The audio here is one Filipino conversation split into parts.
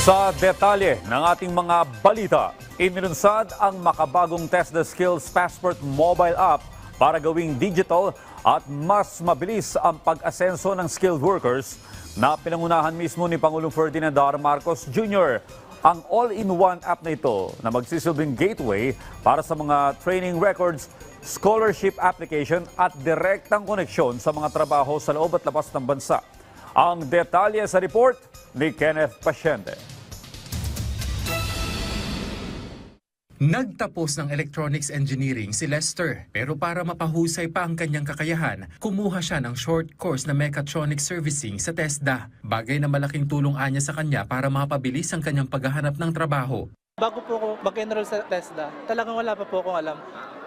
Sa detalye ng ating mga balita, inilunsad ang makabagong Test the Skills Passport mobile app para gawing digital at mas mabilis ang pag-asenso ng skilled workers na pinangunahan mismo ni Pangulong Ferdinand R. Marcos Jr. Ang all-in-one app na ito na magsisilbing gateway para sa mga training records, scholarship application at direktang koneksyon sa mga trabaho sa loob at labas ng bansa. Ang detalye sa report ni Kenneth Pasyente. Nagtapos ng Electronics Engineering si Lester, pero para mapahusay pa ang kanyang kakayahan, kumuha siya ng short course na Mechatronic Servicing sa TESDA. Bagay na malaking tulong anya sa kanya para mapabilis ang kanyang paghahanap ng trabaho. Bago po ako mag-enroll sa TESDA, talagang wala pa po akong alam.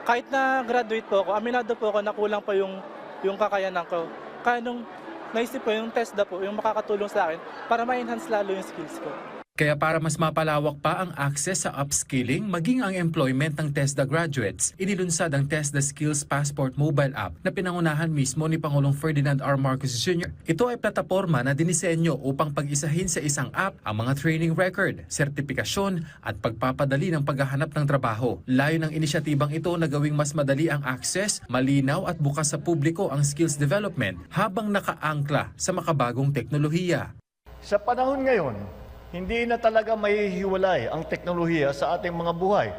Kahit na graduate po ako, aminado po ako na kulang pa yung kakayanan ko. Kaya nung naisip po yung TESDA po, yung makakatulong sa akin para ma-enhance lalo yung skills ko. Kaya para mas mapalawak pa ang access sa upskilling, maging ang employment ng TESDA graduates, inilunsad ang TESDA Skills Passport mobile app na pinangunahan mismo ni Pangulong Ferdinand R. Marcos Jr. Ito ay plataporma na dinisenyo upang pag-isahin sa isang app ang mga training record, sertipikasyon at pagpapadali ng paghahanap ng trabaho. Layo ng inisyatibang ito na gawing mas madali ang access, malinaw at bukas sa publiko ang skills development habang nakaangkla sa makabagong teknolohiya. Sa panahon ngayon, hindi na talaga mahihiwalay ang teknolohiya sa ating mga buhay.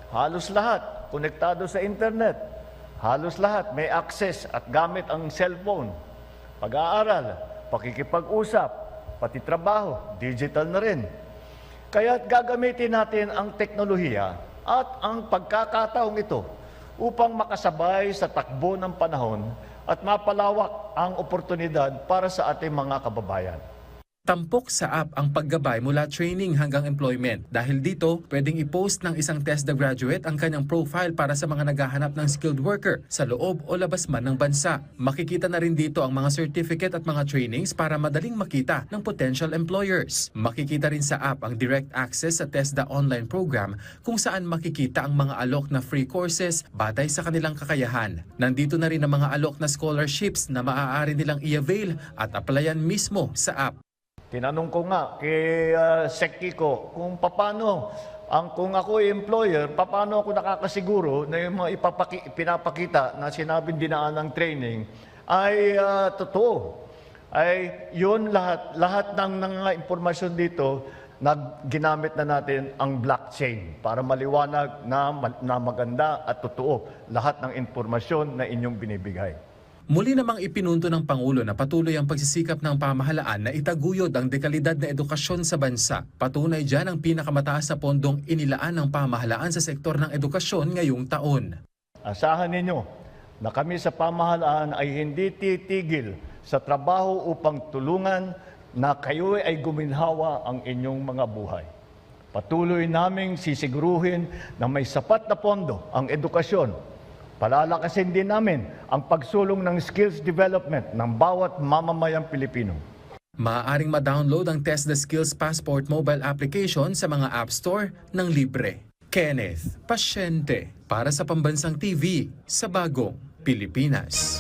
Halos lahat konektado sa internet. Halos lahat may access at gamit ang cellphone. Pag-aaral, pakikipag-usap, pati trabaho, digital na rin. Kaya't gagamitin natin ang teknolohiya at ang pagkakataong ito upang makasabay sa takbo ng panahon at mapalawak ang oportunidad para sa ating mga kababayan. Tampok sa app ang paggabay mula training hanggang employment. Dahil dito, pwedeng i-post ng isang TESDA graduate ang kanyang profile para sa mga naghahanap ng skilled worker sa loob o labas man ng bansa. Makikita na rin dito ang mga certificate at mga trainings para madaling makita ng potential employers. Makikita rin sa app ang direct access sa TESDA online program kung saan makikita ang mga alok na free courses batay sa kanilang kakayahan. Nandito na rin ang mga alok na scholarships na maaari nilang i-avail at applyan mismo sa app. Tinanong ko nga kay Seki ko kung kung ako ay employer, paano ako nakakasiguro na yung mga pinapakita na sinabing dinaan ng training ay totoo. Ay yun lahat ng impormasyon dito ginamit na natin ang blockchain para maliwanag na maganda at totoo lahat ng impormasyon na inyong binibigay. Muli namang ipinunto ng Pangulo na patuloy ang pagsisikap ng pamahalaan na itaguyod ang dekalidad na edukasyon sa bansa. Patunay dyan ang pinakamataas na pondong inilaan ng pamahalaan sa sektor ng edukasyon ngayong taon. Asahan ninyo na kami sa pamahalaan ay hindi titigil sa trabaho upang tulungan na kayo ay guminhawa ang inyong mga buhay. Patuloy naming sisiguruhin na may sapat na pondo ang edukasyon. Palalakasin din namin ang pagsulong ng skills development ng bawat mamamayang Pilipino. Maaaring ma-download ang TESDA Skills Passport mobile application sa mga App Store ng libre. Kenneth Pasyente para sa Pambansang TV sa Bagong Pilipinas.